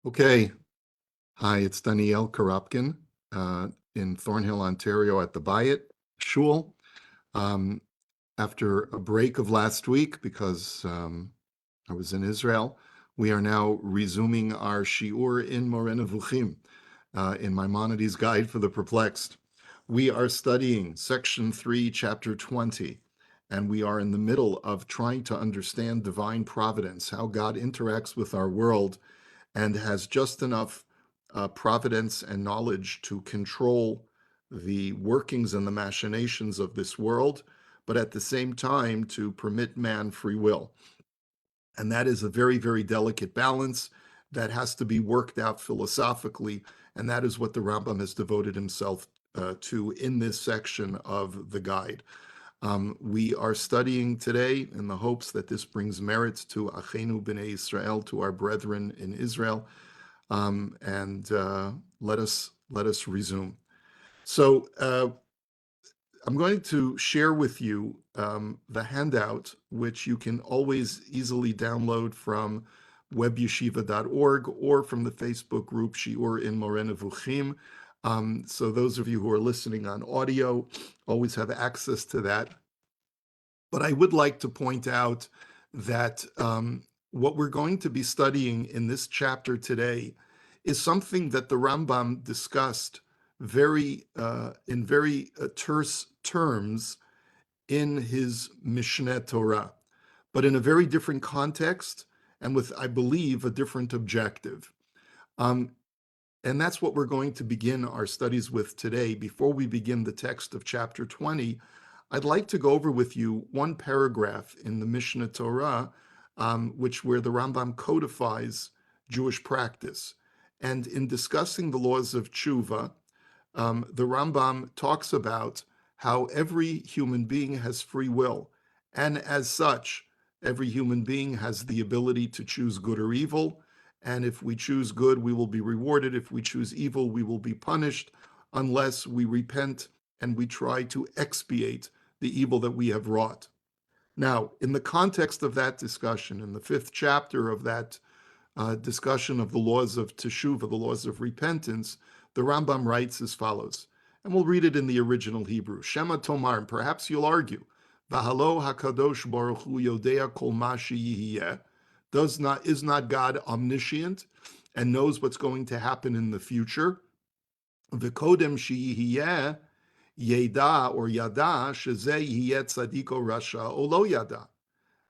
Okay. Hi, it's Danielle Karapkin in Thornhill, Ontario at the Bayit Shul. Um, After a break of last week because I was in Israel, we are now resuming our shiur in Moreh Nevukhim, in Maimonides' Guide for the Perplexed. We are studying section 3, chapter 20, and we are in the middle of trying to understand divine providence, how God interacts with our world and has just enough providence and knowledge to control the workings and the machinations of this world, but at the same time to permit man free will. And that is a very, very delicate balance that has to be worked out philosophically. And that is what the Rambam has devoted himself to in this section of the guide. We are studying today in the hopes that this brings merit to Achenu B'nai Israel, to our brethren in Israel, and let us resume. So I'm going to share with you the handout, which you can always easily download from webyeshiva.org or from the Facebook group Shiur in Moreh Nevukhim. So those of you who are listening on audio always have access to that. But I would like to point out that what we're going to be studying in this chapter today is something that the Rambam discussed in very terse terms in his Mishneh Torah, but in a very different context and with, I believe, a different objective. Um, and that's what we're going to begin our studies with today. Before we begin the text of chapter 20, I'd like to go over with you one paragraph in the Mishneh Torah, where the Rambam codifies Jewish practice. And in discussing the laws of tshuva, the Rambam talks about how every human being has free will. And as such, every human being has the ability to choose good or evil. And if we choose good, we will be rewarded. If we choose evil, we will be punished unless we repent and we try to expiate the evil that we have wrought. Now, in the context of that discussion, in the 5th chapter of that discussion of the laws of teshuvah, the laws of repentance, the Rambam writes as follows, and we'll read it in the original Hebrew. Shema Tomar, and perhaps you'll argue, V'halo hakadosh baruch hu yodea kol ma sheyiyeh. Is not God omniscient and knows what's going to happen in the future? V'kodem sheyiyeh yeda or yada shezeh yiyeh tzadiko rasha o lo yada.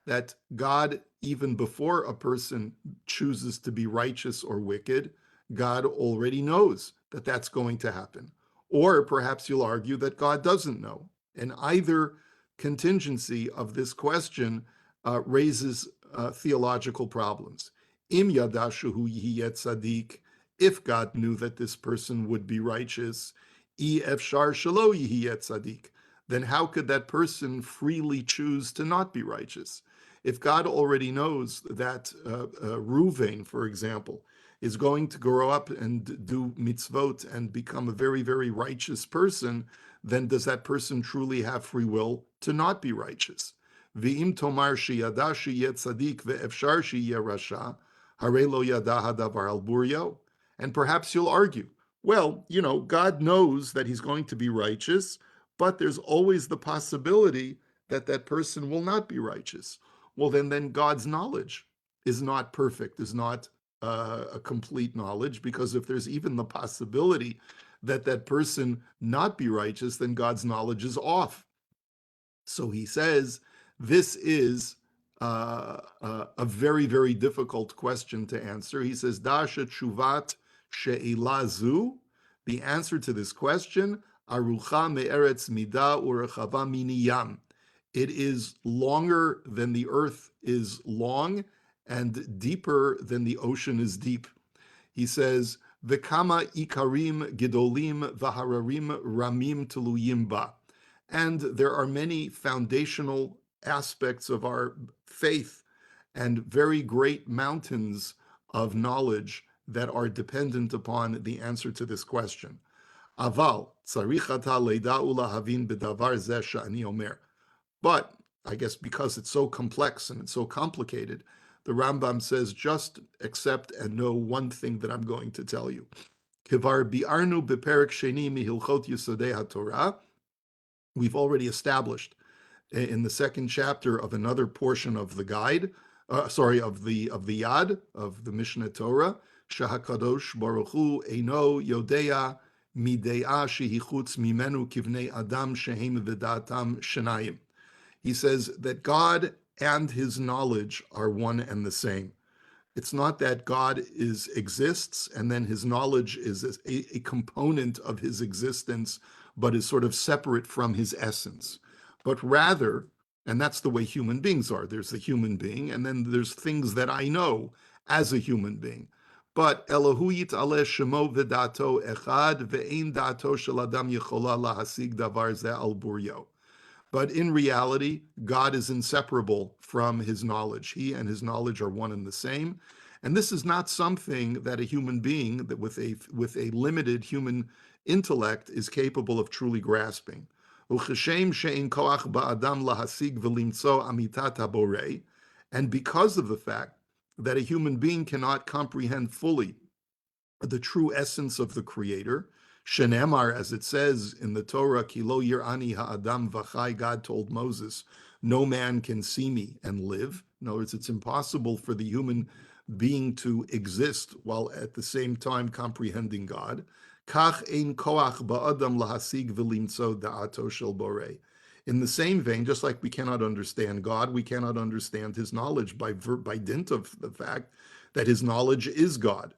That God, even before a person chooses to be righteous or wicked, God already knows that that's going to happen. Or perhaps you'll argue that God doesn't know. And either contingency of this question raises theological problems. Im yadashuhu yiyet tzaddik, if God knew that this person would be righteous, efshar shelo yiyet tzaddik, then how could that person freely choose to not be righteous? If God already knows that Reuven, for example, is going to grow up and do mitzvot and become a very, very righteous person, then does that person truly have free will to not be righteous? V'im tomar sheyada sheyeh tzadik ve'efshar sheyeh rasha, harei lo yada hadavar al buryo. And perhaps you'll argue, well, God knows that he's going to be righteous, but there's always the possibility that that person will not be righteous. Well, then God's knowledge is not perfect, is not a complete knowledge, because if there's even the possibility that that person not be righteous, then God's knowledge is off. So he says this is a very, very difficult question to answer. He says, Dasha Tshuvat She'ilazu, the answer to this question, Arucha me'eretz mida urechava miniyam. It is longer than the earth is long and deeper than the ocean is deep. He says, V'kama ikarim gidolim v'hararim ramim teluyim ba. And there are many foundational aspects of our faith and very great mountains of knowledge that are dependent upon the answer to this question. Aval, tzarich ata leida'u lahavin b'davar zeh she'ani omer. But I guess because it's so complex and it's so complicated, the Rambam says, just accept and know one thing that I'm going to tell you. Kivar bi'arnu beperek sheni mihilchot yisodei haTorah. We've already established in the second chapter of another portion of the guide, of the Yad of the Mishnah Torah, Shahakadosh Baruch Hu Eino Yodea Midea Shehi Chutz Mimenu Kivnei Adam Shehem V'Datam Shenayim. He says that God and his knowledge are one and the same. It's not that God exists and then his knowledge is a component of his existence, but is sort of separate from his essence. But rather, and that's the way human beings are, there's the human being, and then there's things that I know as a human being. But Elohu yit'aleh shemo v'dato echad ve'ein dato shel adam yechola lahasig davar ze al buryo. But in reality, God is inseparable from his knowledge. He and his knowledge are one and the same. And this is not something that a human being that with a limited human intellect is capable of truly grasping. And because of the fact that a human being cannot comprehend fully the true essence of the Creator, Shenemar, as it says in the Torah, Kilo Yirani Ha'adam V'chai, God told Moses, no man can see me and live. In other words, it's impossible for the human being to exist while at the same time comprehending God. Kach ein koach ba'adam lahasig v'limtzo da'ato shel borei. In the same vein, just like we cannot understand God, we cannot understand his knowledge by dint of the fact that his knowledge is God.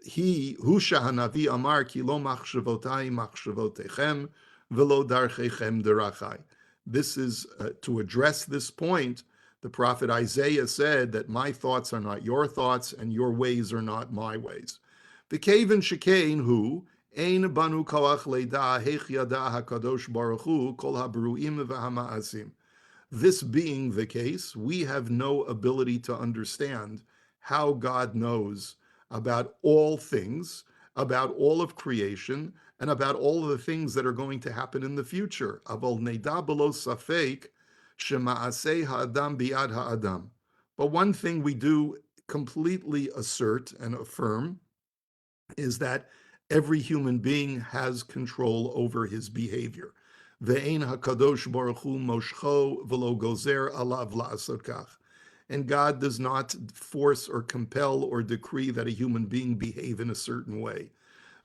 He Husha Hanavi Amar Ki lo machshavotai machshavotechem velo darchechem derachai. This is to address this point. The prophet Isaiah said that my thoughts are not your thoughts and your ways are not my ways. V'keven shekein hu ein banu koach leida hech yada hakadosh baruch hu kol habruim v'hamaasim. This being the case, we have no ability to understand how God knows about all things, about all of creation, and about all of the things that are going to happen in the future. Aval neida below safek shema'aseh ha'adam bi'ad ha'adam. But one thing we do completely assert and affirm is that every human being has control over his behavior. Ve'ein hakadosh baruch hu moshcho v'lo gozer alav la'asot kach. And God does not force or compel or decree that a human being behave in a certain way.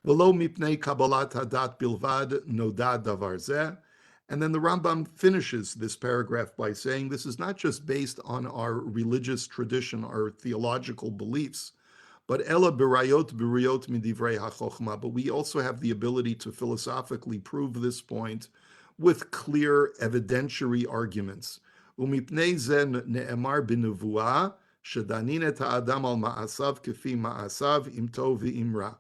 V'lo mipnei kabbalat hadat bilvad noda davar zeh. And then the Rambam finishes this paragraph by saying this is not just based on our religious tradition, our theological beliefs, but ela birayot midivrei hachochma. But we also have the ability to philosophically prove this point with clear evidentiary arguments. Umipnei ze ne'emar b'nevuah shedanin et ha'adam al ma'asav kefi ma'asav im tov v'im ra.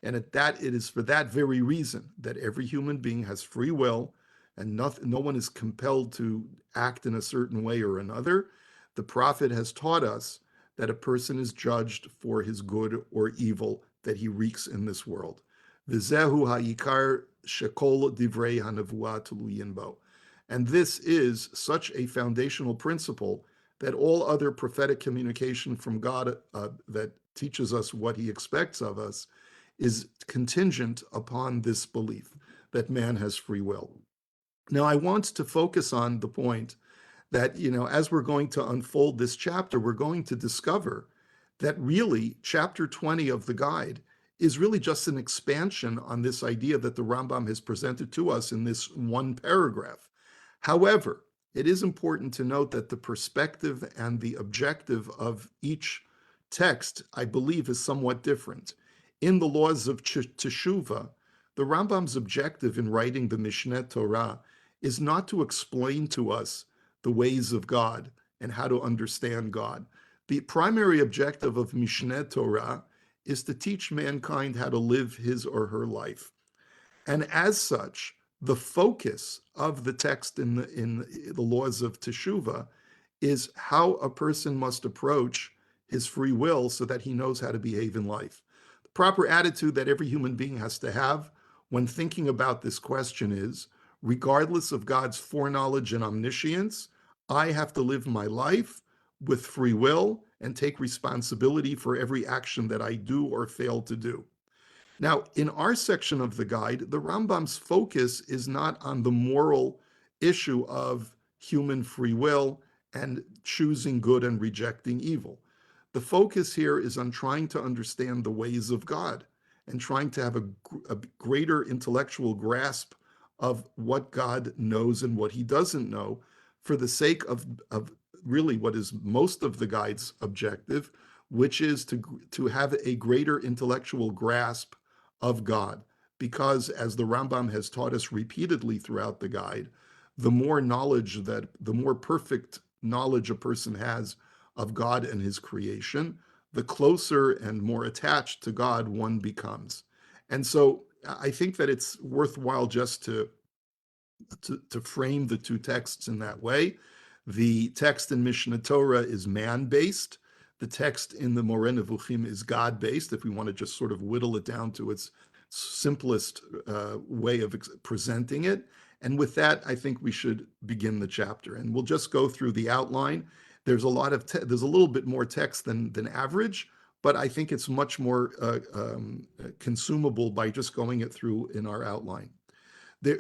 And it is for that very reason that every human being has free will and no one is compelled to act in a certain way or another. The prophet has taught us that a person is judged for his good or evil that he wreaks in this world. V'zehu ha'ikar shekol divrei ha'nevuah tuluyin bo. And this is such a foundational principle that all other prophetic communication from God that teaches us what he expects of us is contingent upon this belief that man has free will. Now, I want to focus on the point that, as we're going to unfold this chapter, we're going to discover that really chapter 20 of the guide is really just an expansion on this idea that the Rambam has presented to us in this one paragraph. However, it is important to note that the perspective and the objective of each text, I believe, is somewhat different. In the laws of Teshuvah, the Rambam's objective in writing the Mishneh Torah is not to explain to us the ways of God and how to understand God. The primary objective of Mishneh Torah is to teach mankind how to live his or her life. And as such, the focus of the text in the laws of Teshuvah is how a person must approach his free will so that he knows how to behave in life. The proper attitude that every human being has to have when thinking about this question is, regardless of God's foreknowledge and omniscience, I have to live my life with free will and take responsibility for every action that I do or fail to do. Now, in our section of the guide, the Rambam's focus is not on the moral issue of human free will and choosing good and rejecting evil. The focus here is on trying to understand the ways of God and trying to have a greater intellectual grasp of what God knows and what he doesn't know for the sake of really what is most of the guide's objective, which is to have a greater intellectual grasp of God. Because as the Rambam has taught us repeatedly throughout the guide, the more perfect knowledge a person has of God and his creation, the closer and more attached to God one becomes. And so I think that it's worthwhile just to frame the two texts in that way. The text in Mishnah Torah is man-based. The text in the Moreh Nevukhim is God-based, if we want to just sort of whittle it down to its simplest way of presenting it. And with that, I think we should begin the chapter. And we'll just go through the outline. There's a little bit more text than average, but I think it's much more consumable by just going it through in our outline.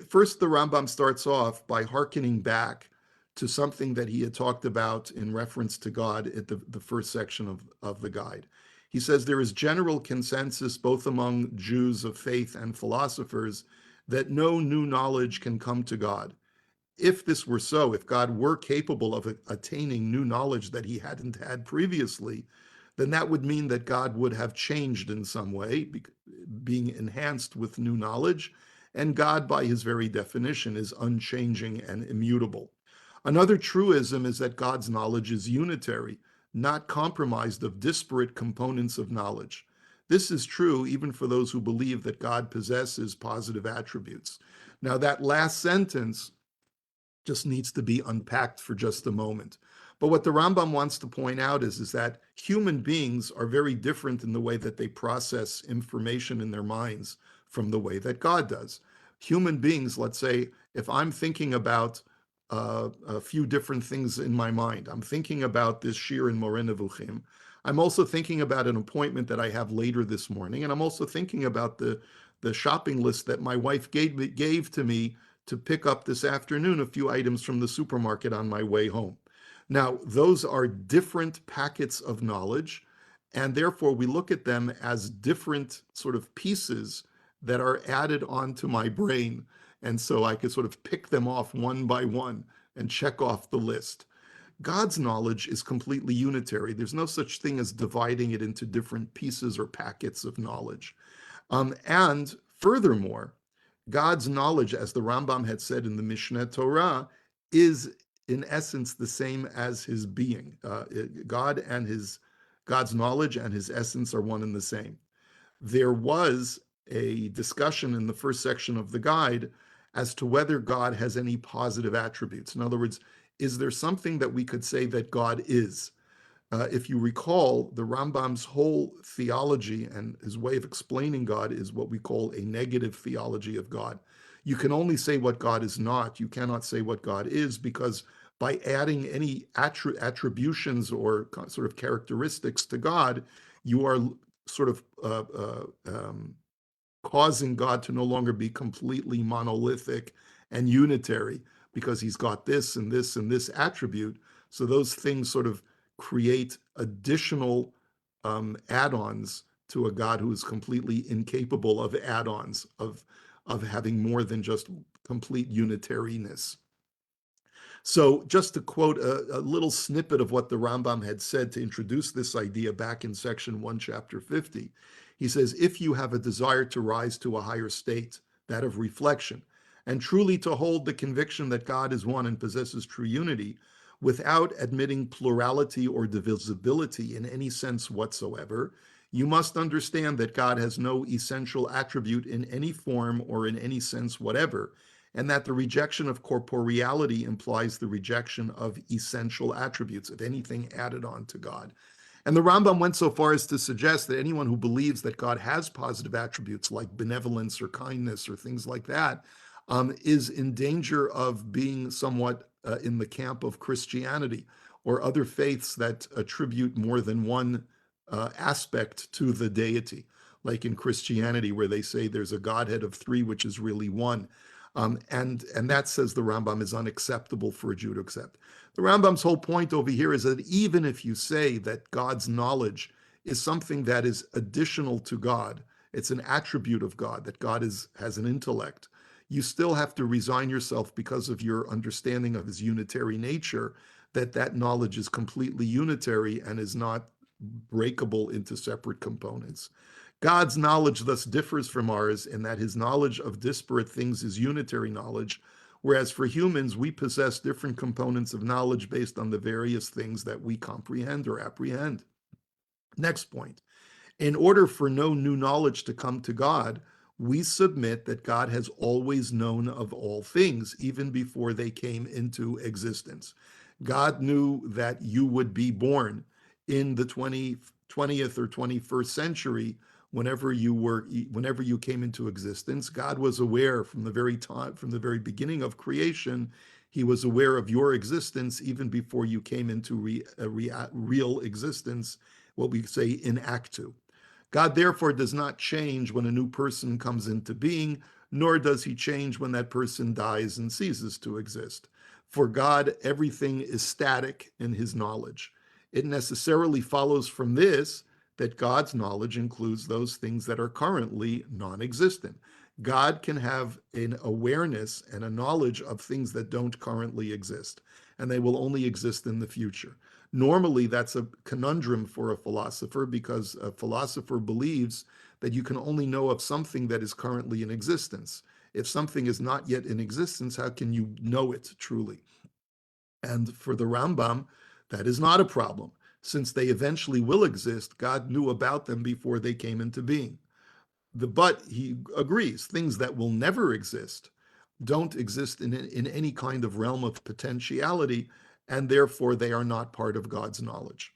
First, the Rambam starts off by hearkening back to something that he had talked about in reference to God at the first section of the guide. He says there is general consensus both among Jews of faith and philosophers that no new knowledge can come to God. If this were so, if God were capable of attaining new knowledge that he hadn't had previously, then that would mean that God would have changed in some way, being enhanced with new knowledge, and God, by his very definition, is unchanging and immutable. Another truism is that God's knowledge is unitary, not compromised of disparate components of knowledge. This is true even for those who believe that God possesses positive attributes. Now, that last sentence just needs to be unpacked for just a moment. But what the Rambam wants to point out is that human beings are very different in the way that they process information in their minds from the way that God does. Human beings, let's say, if I'm thinking about a few different things in my mind, I'm thinking about this shir in Moreh Nevukhim. I'm also thinking about an appointment that I have later this morning, and I'm also thinking about the shopping list that my wife gave to me to pick up this afternoon a few items from the supermarket on my way home. Now, those are different packets of knowledge, and therefore we look at them as different sort of pieces that are added onto my brain. And so I could sort of pick them off one by one and check off the list. God's knowledge is completely unitary. There's no such thing as dividing it into different pieces or packets of knowledge. And furthermore, God's knowledge, as the Rambam had said in the Mishneh Torah, is in essence the same as his being. God's knowledge and his essence are one and the same. There was a discussion in the first section of the guide as to whether God has any positive attributes. In other words, is there something that we could say that God is? If you recall, the Rambam's whole theology and his way of explaining God is what we call a negative theology of God. You can only say what God is not. You cannot say what God is, because by adding any attributions or sort of characteristics to God, you are sort of causing God to no longer be completely monolithic and unitary, because he's got this and this and this attribute. So those things sort of create additional add-ons to a God who is completely incapable of add-ons, of having more than just complete unitariness. So just to quote a little snippet of what the Rambam had said to introduce this idea back in section 1, chapter 50, he says, if you have a desire to rise to a higher state, that of reflection, and truly to hold the conviction that God is one and possesses true unity, without admitting plurality or divisibility in any sense whatsoever, you must understand that God has no essential attribute in any form or in any sense whatever, and that the rejection of corporeality implies the rejection of essential attributes, of anything added on to God. And the Rambam went so far as to suggest that anyone who believes that God has positive attributes like benevolence or kindness or things like that, is in danger of being somewhat in the camp of Christianity or other faiths that attribute more than one aspect to the deity, like in Christianity, where they say there's a Godhead of three, which is really one. And that, says the Rambam, is unacceptable for a Jew to accept. The Rambam's whole point over here is that even if you say that God's knowledge is something that is additional to God, it's an attribute of God, that God has an intellect, you still have to resign yourself, because of your understanding of his unitary nature, that that knowledge is completely unitary and is not breakable into separate components. God's knowledge thus differs from ours in that his knowledge of disparate things is unitary knowledge, whereas for humans, we possess different components of knowledge based on the various things that we comprehend or apprehend. Next point. In order for no new knowledge to come to God, we submit that God has always known of all things, even before they came into existence. God knew that you would be born in the 20th or 21st century. Whenever you came into existence, God was aware from the very beginning of creation. He was aware of your existence even before you came into real existence, what we say in actu. God therefore does not change when a new person comes into being, nor does he change when that person dies and ceases to exist. For God, everything is static in his knowledge. It necessarily follows from this that God's knowledge includes those things that are currently non-existent. God can have an awareness and a knowledge of things that don't currently exist, and they will only exist in the future. Normally, that's a conundrum for a philosopher, because a philosopher believes that you can only know of something that is currently in existence. If something is not yet in existence, how can you know it truly? And for the Rambam, that is not a problem. Since they eventually will exist, God knew about them before they came into being. But he agrees, things that will never exist don't exist in any kind of realm of potentiality, and therefore they are not part of God's knowledge.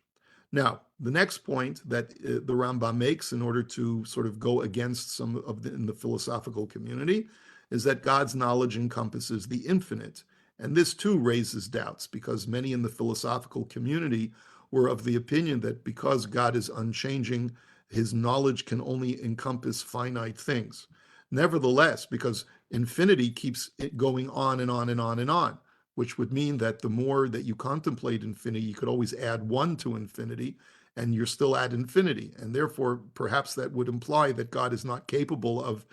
Now, the next point that the Rambam makes in order to sort of go against some of in the philosophical community is that God's knowledge encompasses the infinite. And this too raises doubts, because many in the philosophical community were of the opinion that because God is unchanging, his knowledge can only encompass finite things. Nevertheless, because infinity keeps it going on and on and on and on, which would mean that the more that you contemplate infinity, you could always add one to infinity, and you're still at infinity. And therefore, perhaps that would imply that God is not capable of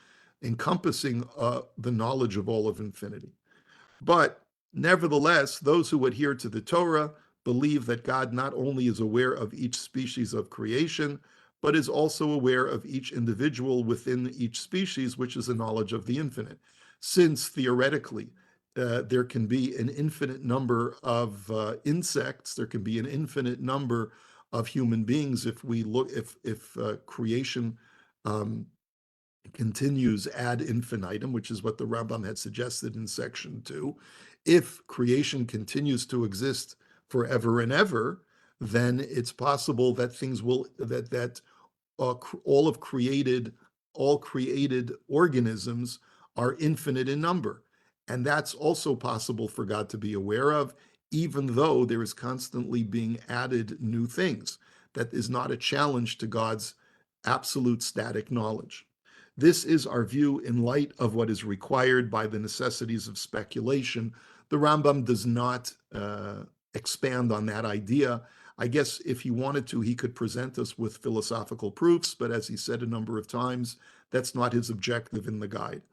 encompassing the knowledge of all of infinity. But nevertheless, those who adhere to the Torah believe that God not only is aware of each species of creation, but is also aware of each individual within each species, which is a knowledge of the infinite. Since theoretically, there can be an infinite number of insects, there can be an infinite number of human beings. If we look, if creation continues ad infinitum, which is what the Rambam had suggested in section 2. If creation continues to exist forever and ever, then it's possible that things will that all created organisms are infinite in number, and that's also possible for God to be aware of, even though there is constantly being added new things. That is not a challenge to God's absolute static knowledge. This is our view in light of what is required by the necessities of speculation. The Rambam does not expand on that idea. I guess if he wanted to, he could present us with philosophical proofs, but as he said a number of times, that's not his objective in the guide.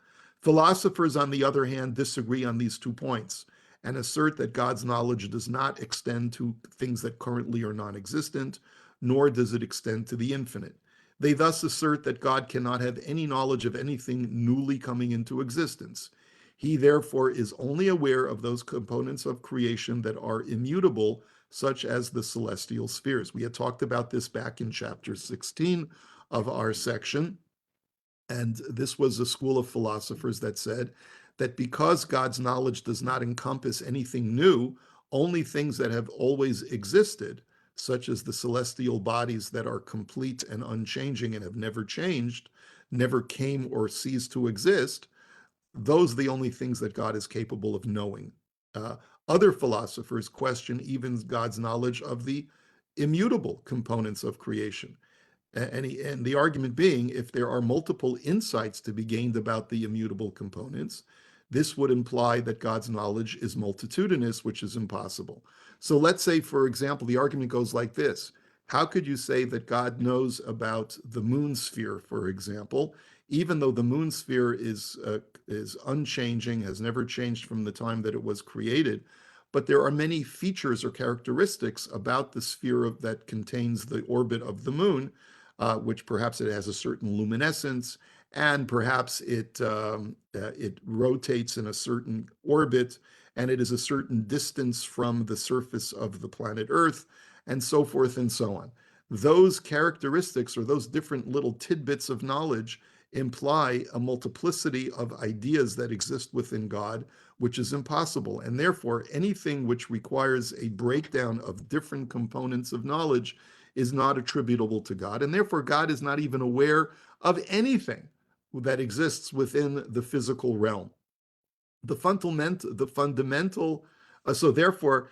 Philosophers, on the other hand, disagree on these 2 points and assert that God's knowledge does not extend to things that currently are non-existent, nor does it extend to the infinite. They thus assert that God cannot have any knowledge of anything newly coming into existence. He therefore is only aware of those components of creation that are immutable, such as the celestial spheres. We had talked about this back in chapter 16 of our section, and this was a school of philosophers that said that because God's knowledge does not encompass anything new, only things that have always existed, such as the celestial bodies that are complete and unchanging and have never changed, never came or ceased to exist, those are the only things that God is capable of knowing. Uh, Other philosophers question even God's knowledge of the immutable components of creation. And the argument being, if there are multiple insights to be gained about the immutable components, this would imply that God's knowledge is multitudinous, which is impossible. So let's say, for example, the argument goes like this. How could you say that God knows about the moon sphere, for example, even though the moon sphere is unchanging, has never changed from the time that it was created, but there are many features or characteristics about the sphere that contains the orbit of the moon, which perhaps it has a certain luminescence, and perhaps it rotates in a certain orbit, and it is a certain distance from the surface of the planet Earth, and so forth and so on. Those characteristics or those different little tidbits of knowledge imply a multiplicity of ideas that exist within God, which is impossible. And therefore, anything which requires a breakdown of different components of knowledge is not attributable to God. And therefore, God is not even aware of anything that exists within the physical realm. So therefore,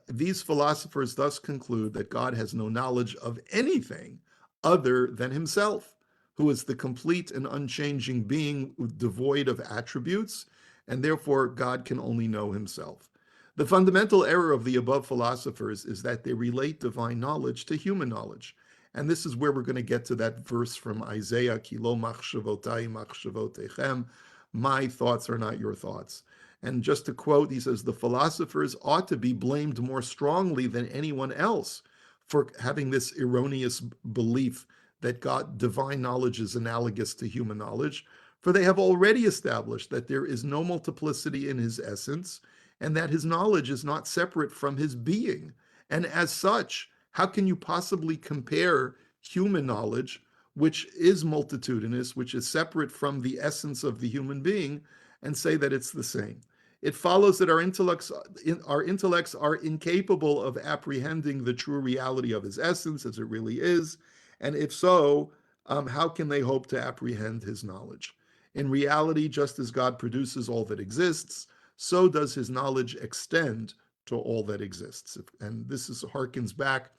these philosophers thus conclude that God has no knowledge of anything other than himself, who is the complete and unchanging being devoid of attributes, and therefore God can only know himself. The fundamental error of the above philosophers is that they relate divine knowledge to human knowledge. And this is where we're going to get to that verse from Isaiah, Ki lo machshavotai machshavotechem, my thoughts are not your thoughts. And just to quote, he says, the philosophers ought to be blamed more strongly than anyone else for having this erroneous belief that God, divine knowledge is analogous to human knowledge, for they have already established that there is no multiplicity in his essence, and that his knowledge is not separate from his being. And as such, how can you possibly compare human knowledge, which is multitudinous, which is separate from the essence of the human being, and say that it's the same? It follows that our intellects are incapable of apprehending the true reality of his essence as it really is. And if so, how can they hope to apprehend his knowledge? In reality, just as God produces all that exists, so does his knowledge extend to all that exists. And this harkens back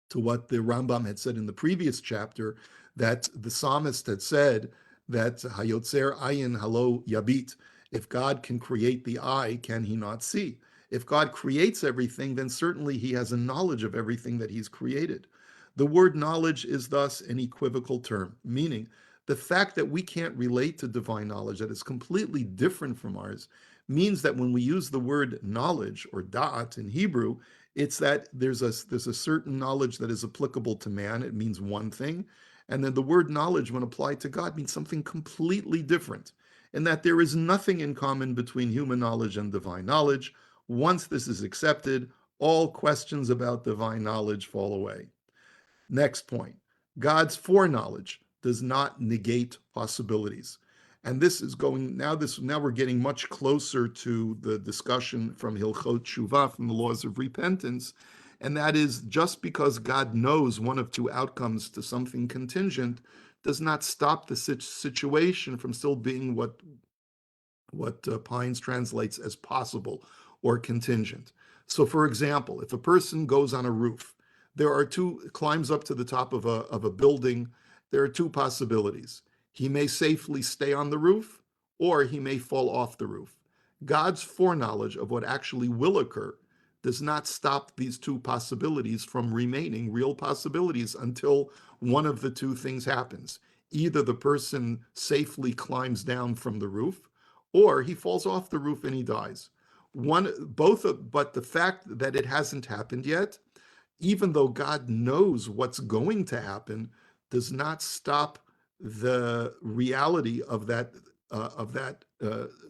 to what the Rambam had said in the previous chapter, that the psalmist had said that Hayotzer ayin halo yabit. If God can create the eye, can he not see? If God creates everything, then certainly he has a knowledge of everything that he's created. The word knowledge is thus an equivocal term, meaning the fact that we can't relate to divine knowledge, that is completely different from ours, means that when we use the word knowledge or da'at in Hebrew, it's that there's a certain knowledge that is applicable to man. It means one thing. And then the word knowledge, when applied to God, means something completely different, and that there is nothing in common between human knowledge and divine knowledge. Once this is accepted, all questions about divine knowledge fall away. Next point, God's foreknowledge does not negate possibilities. And this is going, now we're getting much closer to the discussion from Hilchot Shuvah, from the laws of repentance. And that is, just because God knows one of two outcomes to something contingent does not stop the situation from still being what Pines translates as possible or contingent. So for example, if a person goes on a roof, climbs up to the top of a building, there are two possibilities. He may safely stay on the roof, or he may fall off the roof. God's foreknowledge of what actually will occur does not stop these two possibilities from remaining real possibilities until one of the two things happens. Either the person safely climbs down from the roof, or he falls off the roof and he dies. But the fact that it hasn't happened yet, even though God knows what's going to happen, does not stop the reality of that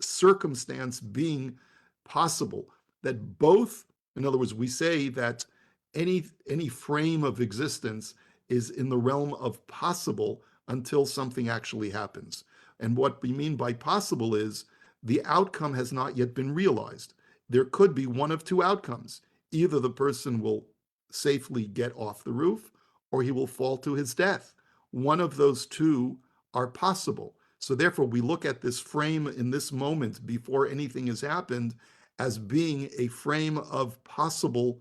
circumstance being possible. That both, in other words, we say that any frame of existence is in the realm of possible until something actually happens. And what we mean by possible is the outcome has not yet been realized. There could be one of two outcomes. Either the person will safely get off the roof, or he will fall to his death. One of those two are possible. So therefore, we look at this frame in this moment before anything has happened as being a frame of possible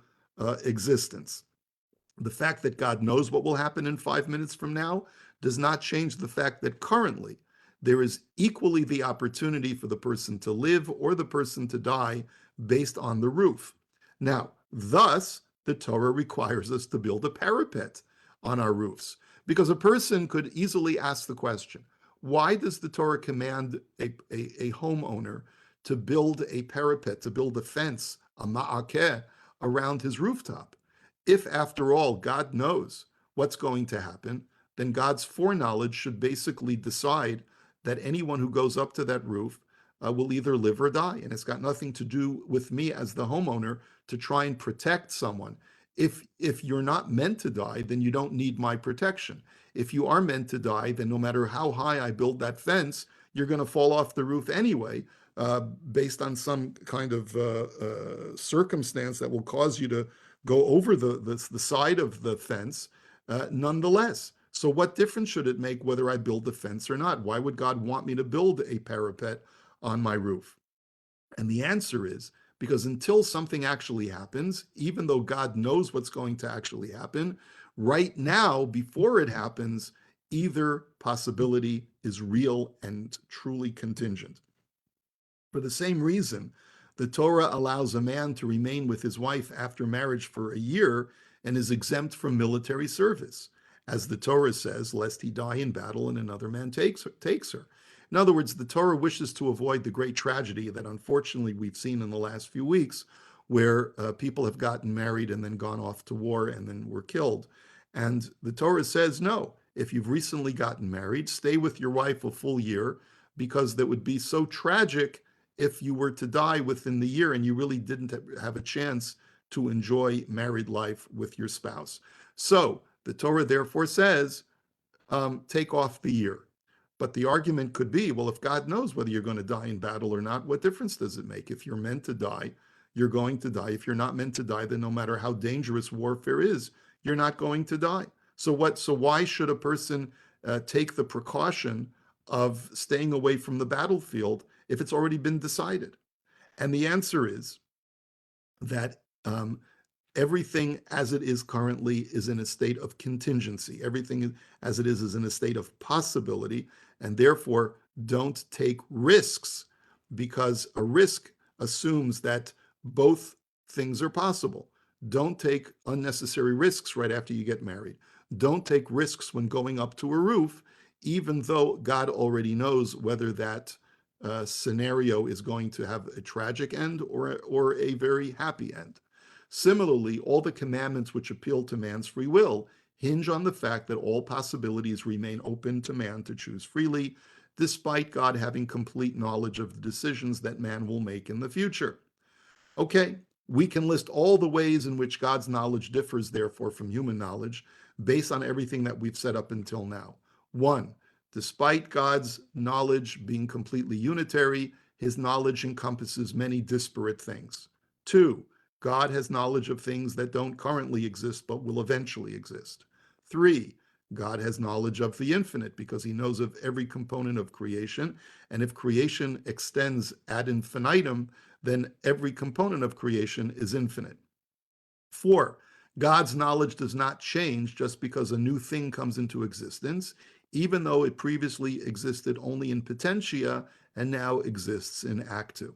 existence. The fact that God knows what will happen in 5 minutes from now does not change the fact that currently there is equally the opportunity for the person to live or the person to die based on the roof. Now, thus, the Torah requires us to build a parapet on our roofs, because a person could easily ask the question, why does the Torah command a homeowner to build a parapet, to build a fence, a ma'akeh, around his rooftop? If, after all, God knows what's going to happen, then God's foreknowledge should basically decide that anyone who goes up to that roof will either live or die. And it's got nothing to do with me as the homeowner to try and protect someone. If you're not meant to die, then you don't need my protection. If you are meant to die, then no matter how high I build that fence, you're going to fall off the roof anyway, based on some kind of circumstance that will cause you to go over the side of the fence, nonetheless. So what difference should it make whether I build the fence or not? Why would God want me to build a parapet on my roof? And the answer is because until something actually happens, even though God knows what's going to actually happen, right now, before it happens, either possibility is real and truly contingent. For the same reason, the Torah allows a man to remain with his wife after marriage for a year and is exempt from military service, as the Torah says, lest he die in battle and another man takes her. In other words, the Torah wishes to avoid the great tragedy that unfortunately we've seen in the last few weeks, where people have gotten married and then gone off to war and then were killed. And the Torah says, no, if you've recently gotten married, stay with your wife a full year, because that would be so tragic if you were to die within the year and you really didn't have a chance to enjoy married life with your spouse. So the Torah therefore says, take off the year. But the argument could be, well, if God knows whether you're going to die in battle or not, what difference does it make? If you're meant to die, you're going to die. If you're not meant to die, then no matter how dangerous warfare is, you're not going to die. So why should a person take the precaution of staying away from the battlefield if it's already been decided? And the answer is that everything as it is currently is in a state of contingency. Everything as it is in a state of possibility, and therefore don't take risks, because a risk assumes that both things are possible. Don't take unnecessary risks right after you get married. Don't take risks when going up to a roof, even though God already knows whether that scenario is going to have a tragic end or a very happy end. Similarly, all the commandments which appeal to man's free will hinge on the fact that all possibilities remain open to man to choose freely, despite God having complete knowledge of the decisions that man will make in the future. Okay, we can list all the ways in which God's knowledge differs, therefore, from human knowledge, based on everything that we've said up until now. 1, despite God's knowledge being completely unitary, his knowledge encompasses many disparate things. 2, God has knowledge of things that don't currently exist but will eventually exist. 3, God has knowledge of the infinite because he knows of every component of creation. And if creation extends ad infinitum, then every component of creation is infinite. 4, God's knowledge does not change just because a new thing comes into existence, even though it previously existed only in potentia and now exists in actu.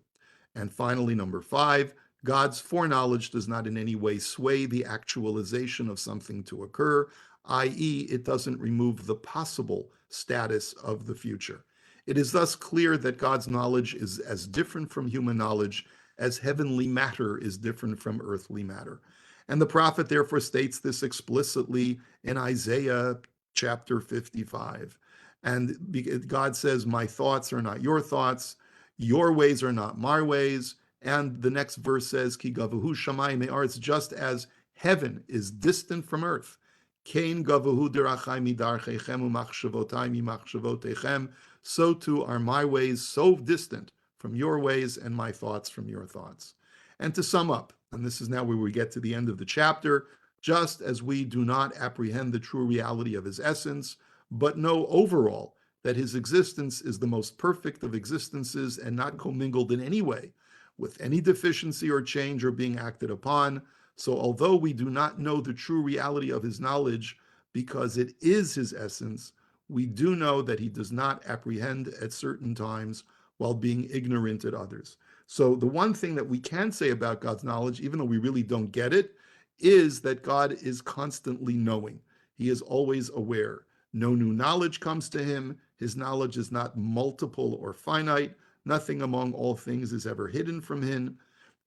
And finally, number 5, God's foreknowledge does not in any way sway the actualization of something to occur, i.e., it doesn't remove the possible status of the future. It is thus clear that God's knowledge is as different from human knowledge as heavenly matter is different from earthly matter. And the prophet therefore states this explicitly in Isaiah chapter 55. And God says, my thoughts are not your thoughts, your ways are not my ways. And the next verse says, Ki gavahu shamayim me'aretz, just as heaven is distant from earth. Kein gavahu dirachai midarchechem u'machshavotai mimachshavotechem. So too are my ways so distant from your ways and my thoughts from your thoughts. And to sum up, and this is now where we get to the end of the chapter, just as we do not apprehend the true reality of his essence, but know overall that his existence is the most perfect of existences and not commingled in any way with any deficiency or change or being acted upon. So although we do not know the true reality of his knowledge because it is his essence, we do know that he does not apprehend at certain times while being ignorant at others. So the one thing that we can say about God's knowledge, even though we really don't get it, is that God is constantly knowing. He is always aware. No new knowledge comes to him. His knowledge is not multiple or finite. Nothing among all things is ever hidden from him.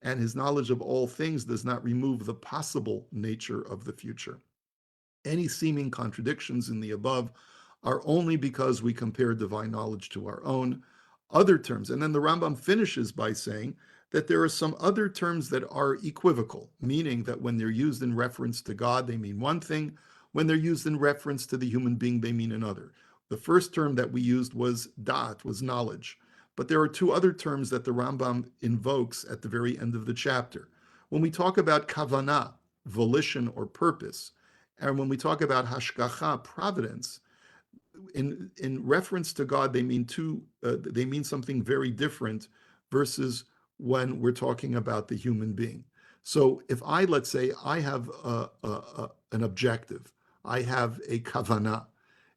And his knowledge of all things does not remove the possible nature of the future. Any seeming contradictions in the above are only because we compare divine knowledge to our own. Other terms, and then the Rambam finishes by saying that there are some other terms that are equivocal, meaning that when they're used in reference to God, they mean one thing. When they're used in reference to the human being, they mean another. The first term that we used was da'at, was knowledge. But there are two other terms that the Rambam invokes at the very end of the chapter. When we talk about kavanah, volition or purpose, and when we talk about hashgacha, providence, in reference to God, they mean they mean something very different versus when we're talking about the human being. So if let's say, I have an objective, I have a kavanah.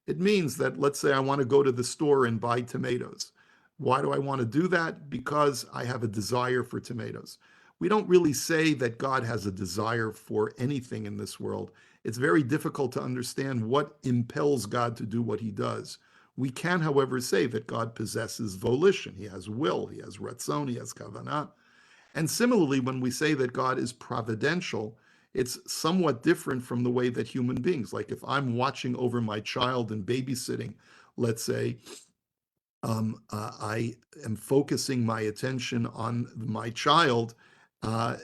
It means that, let's say, I want to go to the store and buy tomatoes. Why do I want to do that? Because I have a desire for tomatoes. We don't really say that God has a desire for anything in this world. It's very difficult to understand what impels God to do what he does. We can, however, say that God possesses volition. He has will, he has ratzon, he has kavanah. And similarly, when we say that God is providential, it's somewhat different from the way that human beings, like if I'm watching over my child and babysitting, let's say, I am focusing my attention on my child,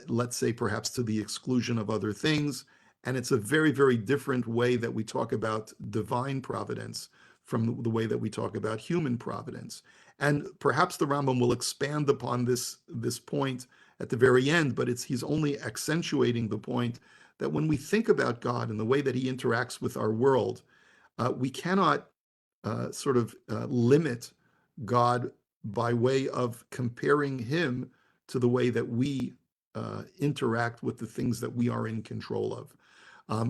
let's say perhaps to the exclusion of other things. And it's a very, very different way that we talk about divine providence from the way that we talk about human providence. And perhaps the Rambam will expand upon this point at the very end, but he's only accentuating the point that when we think about God and the way that he interacts with our world, we cannot limit God by way of comparing him to the way that we interact with the things that we are in control of.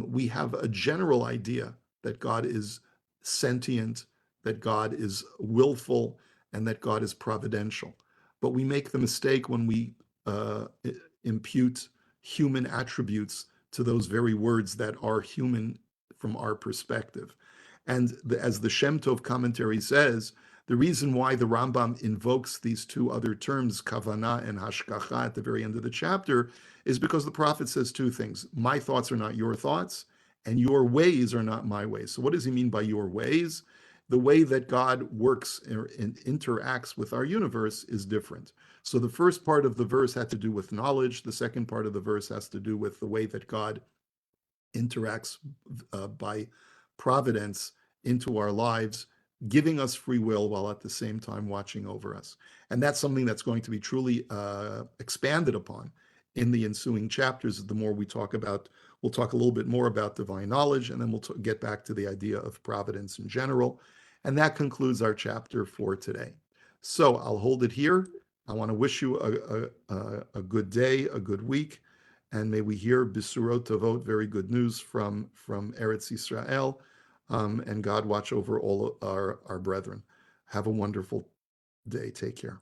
We have a general idea that God is sentient, that God is willful, and that God is providential. But we make the mistake when we impute human attributes to those very words that are human from our perspective. And as the Shem Tov commentary says, the reason why the Rambam invokes these two other terms, kavanah and hashgacha, at the very end of the chapter, is because the prophet says two things. My thoughts are not your thoughts, and your ways are not my ways. So what does he mean by your ways? The way that God works and interacts with our universe is different. So the first part of the verse had to do with knowledge. The second part of the verse has to do with the way that God interacts by providence into our lives, giving us free will while at the same time watching over us. And that's something that's going to be truly expanded upon in the ensuing chapters. The more we talk about, we'll talk a little bit more about divine knowledge, and then we'll get back to the idea of providence in general. And that concludes our chapter for today. So I'll hold it here. I want to wish you a good day, a good week, and may we hear Bisurot Tovot, very good news from Eretz Yisrael, and God watch over all our brethren. Have a wonderful day. Take care.